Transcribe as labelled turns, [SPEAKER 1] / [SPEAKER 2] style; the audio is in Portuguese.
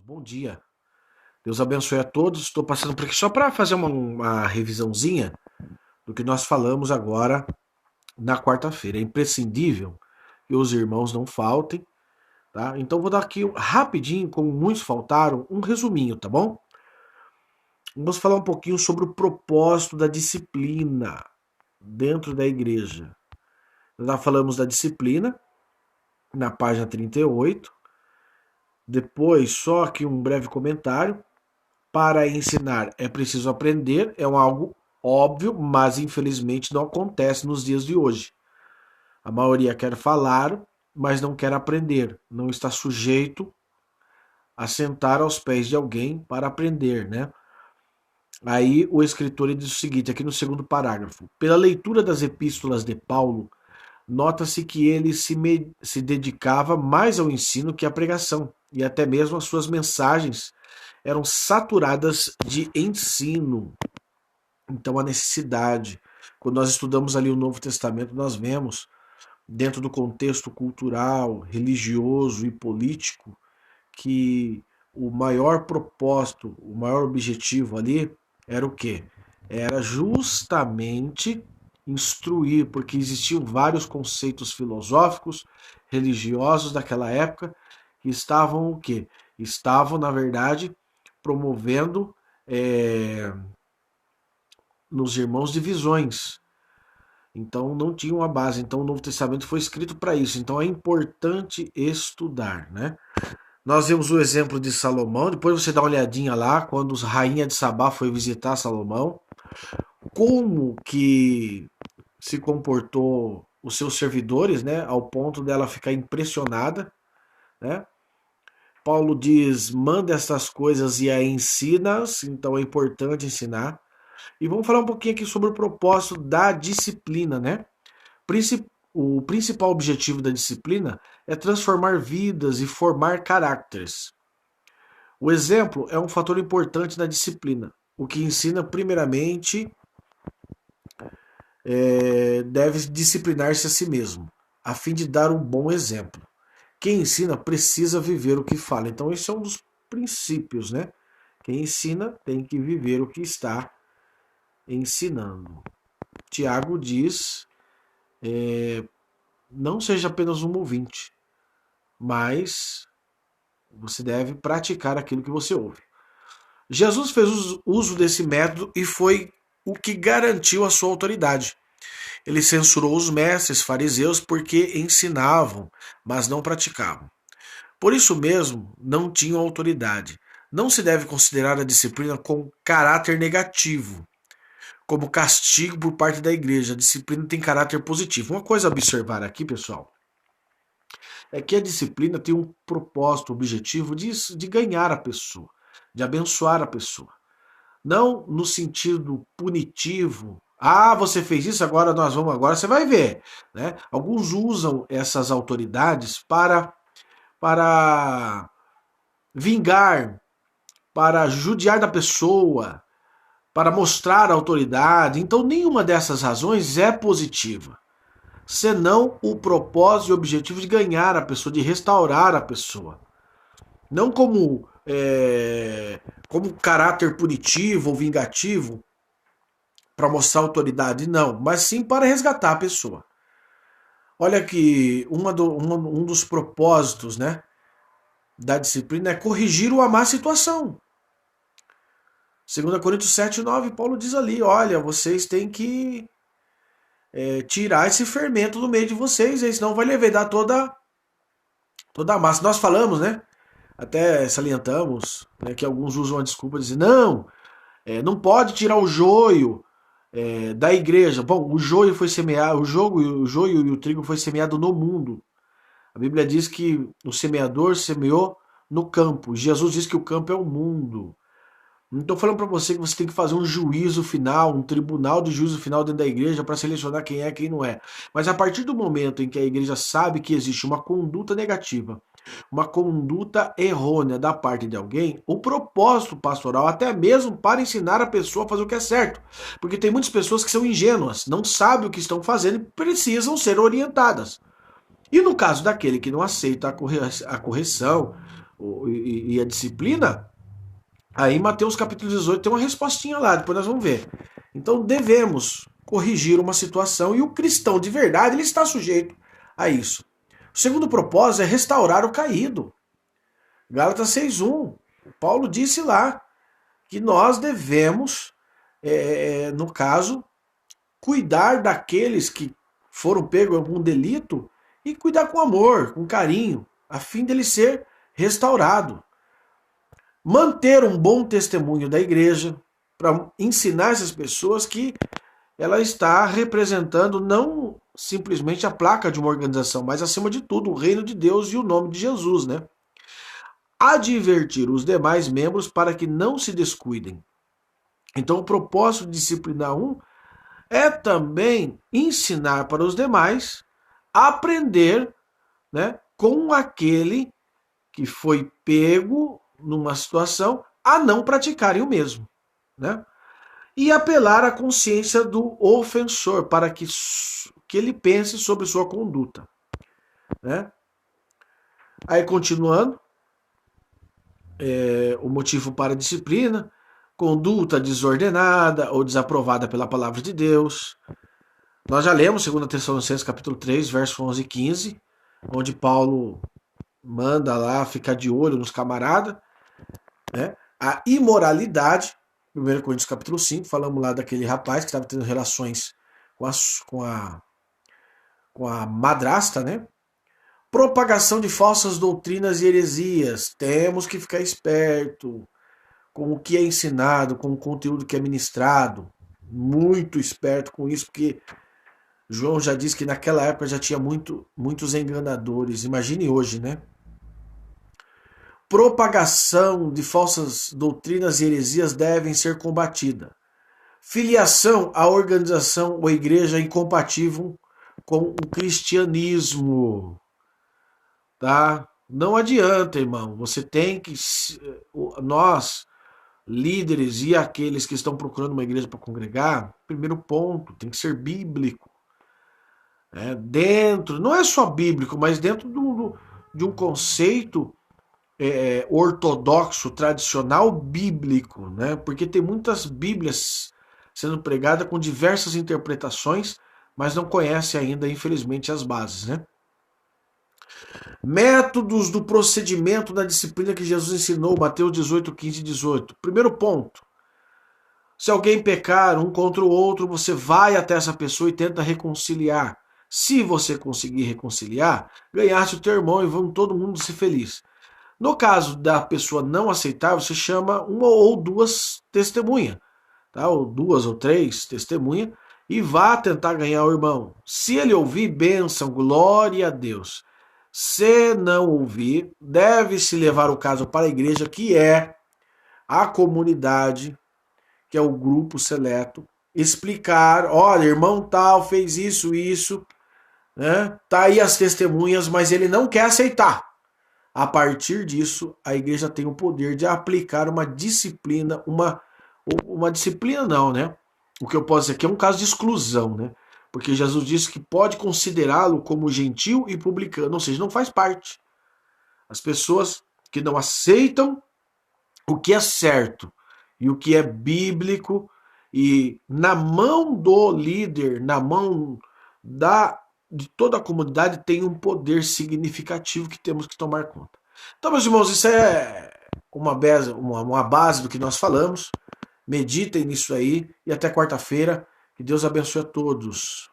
[SPEAKER 1] irmãos, bom dia. Deus abençoe a todos. Estou passando por aqui só para fazer uma revisãozinha do que nós falamos agora na quarta-feira. É imprescindível que os irmãos não faltem, tá? Então vou dar aqui rapidinho, como muitos faltaram, um resuminho, tá bom? Vamos falar um pouquinho sobre o propósito da disciplina dentro da igreja. Nós já falamos da disciplina na página 38. Depois, só aqui um breve comentário. Para ensinar é preciso aprender, é algo óbvio, mas infelizmente não acontece nos dias de hoje. A maioria quer falar, mas não quer aprender, não está sujeito a sentar aos pés de alguém para aprender, né? Aí o escritor diz o seguinte, aqui no segundo parágrafo: pela leitura das epístolas de Paulo, nota-se que ele se dedicava mais ao ensino que à pregação, e até mesmo as suas mensagens eram saturadas de ensino. Então a necessidade, quando nós estudamos ali o Novo Testamento, nós vemos, dentro do contexto cultural, religioso e político, que o maior propósito, o maior objetivo ali era o quê? Era justamente instruir, porque existiam vários conceitos filosóficos, religiosos daquela época, que estavam o quê? Estavam, na verdade, promovendo nos irmãos divisões. Então não tinha uma base. Então o Novo Testamento foi escrito para isso. Então é importante estudar, né? Nós vemos o exemplo de Salomão. Depois você dá uma olhadinha lá quando a rainha de Sabá foi visitar Salomão, como que se comportou os seus servidores, né? Ao ponto dela ficar impressionada, né? Paulo diz: manda essas coisas e a ensina-as. Então é importante ensinar. E vamos falar um pouquinho aqui sobre o propósito da disciplina, né? O principal objetivo da disciplina é transformar vidas e formar caracteres. O exemplo é um fator importante na disciplina. O que ensina, primeiramente, deve disciplinar-se a si mesmo, a fim de dar um bom exemplo. Quem ensina precisa viver o que fala. Então, esse é um dos princípios, né? Quem ensina tem que viver o que está ensinando. Tiago diz: não seja apenas um ouvinte, mas você deve praticar aquilo que você ouve. Jesus fez uso desse método e foi o que garantiu a sua autoridade. Ele censurou os mestres fariseus porque ensinavam, mas não praticavam. Por isso mesmo, não tinham autoridade. Não se deve considerar a disciplina com caráter negativo, como castigo por parte da igreja. A disciplina tem caráter positivo. Uma coisa a observar aqui, pessoal, é que a disciplina tem um propósito, objetivo de ganhar a pessoa, de abençoar a pessoa. Não no sentido punitivo. Ah, você fez isso, agora você vai ver. Né? Alguns usam essas autoridades para vingar, para judiar da pessoa, para mostrar autoridade. Então, nenhuma dessas razões é positiva, senão o propósito e objetivo de ganhar a pessoa, de restaurar a pessoa. Não como caráter punitivo ou vingativo para mostrar autoridade, não, mas sim para resgatar a pessoa. Olha que um dos propósitos, né, da disciplina é corrigir uma má situação. 2 Coríntios 7:9, Paulo diz ali: olha, vocês têm que tirar esse fermento do meio de vocês, aí senão vai levedar toda a massa. Nós falamos, né? Até salientamos, né, que alguns usam a desculpa de dizer: não, não pode tirar o joio da igreja. Bom, o joio foi semeado, o joio e o trigo foi semeado no mundo. A Bíblia diz que o semeador semeou no campo. Jesus diz que o campo é o mundo. Não estou falando para você que você tem que fazer um juízo final, um tribunal de juízo final dentro da igreja para selecionar quem é e quem não é. Mas a partir do momento em que a igreja sabe que existe uma conduta negativa, uma conduta errônea da parte de alguém, o propósito pastoral, até mesmo para ensinar a pessoa a fazer o que é certo. Porque tem muitas pessoas que são ingênuas, não sabem o que estão fazendo e precisam ser orientadas. E no caso daquele que não aceita a correção, e a disciplina, aí Mateus capítulo 18 tem uma respostinha lá, depois nós vamos ver. Então devemos corrigir uma situação e o cristão de verdade ele está sujeito a isso. O segundo propósito é restaurar o caído. Gálatas 6:1. Paulo disse lá que nós devemos, no caso, cuidar daqueles que foram pegos em algum delito e cuidar com amor, com carinho, a fim dele ser restaurado. Manter um bom testemunho da igreja para ensinar essas pessoas que ela está representando não simplesmente a placa de uma organização, mas acima de tudo o reino de Deus e o nome de Jesus, né? Advertir os demais membros para que não se descuidem. Então o propósito de disciplinar um é também ensinar para os demais a aprender, né, com aquele que foi pego numa situação a não praticarem o mesmo, né? E apelar à consciência do ofensor para que ele pense sobre sua conduta, né? Aí continuando, o motivo para a disciplina: conduta desordenada ou desaprovada pela palavra de Deus. Nós já lemos 2 Tessalonicenses capítulo 3, verso 11 e 15, onde Paulo manda lá ficar de olho nos camaradas, né? A imoralidade, 1 Coríntios capítulo 5, falamos lá daquele rapaz que estava tendo relações com a madrasta, né? Propagação de falsas doutrinas e heresias. Temos que ficar esperto com o que é ensinado, com o conteúdo que é ministrado. Muito esperto com isso, porque João já disse que naquela época já tinha muitos enganadores. Imagine hoje, né? Propagação de falsas doutrinas e heresias devem ser combatida. Filiação à organização ou igreja incompatível com o cristianismo. Tá? Não adianta, irmão. Você tem que... Nós, líderes e aqueles que estão procurando uma igreja para congregar, primeiro ponto, tem que ser bíblico. Dentro, não é só bíblico, mas dentro de um conceito ortodoxo, tradicional, bíblico, né? Porque tem muitas bíblias sendo pregadas com diversas interpretações, mas não conhece ainda, infelizmente, as bases, né? Métodos do procedimento da disciplina que Jesus ensinou, Mateus 18, 15 e 18. Primeiro ponto: se alguém pecar um contra o outro, você vai até essa pessoa e tenta reconciliar. Se você conseguir reconciliar, ganhaste o teu irmão e vamos todo mundo ser feliz. No caso da pessoa não aceitar, você chama uma ou duas testemunhas, tá? Ou duas ou três testemunhas, e vá tentar ganhar o irmão. Se ele ouvir, bênção, glória a Deus. Se não ouvir, deve-se levar o caso para a igreja, que é a comunidade, que é o grupo seleto, explicar: olha, irmão tal fez isso, né? Tá aí as testemunhas, mas ele não quer aceitar. A partir disso, a igreja tem o poder de aplicar uma disciplina, uma disciplina não, né? O que eu posso dizer aqui é um caso de exclusão, né? Porque Jesus disse que pode considerá-lo como gentil e publicano, ou seja, não faz parte. As pessoas que não aceitam o que é certo e o que é bíblico, e na mão do líder, na mão de toda a comunidade, tem um poder significativo que temos que tomar conta. Então, meus irmãos, isso é uma base do que nós falamos. Meditem nisso aí e até quarta-feira. Que Deus abençoe a todos.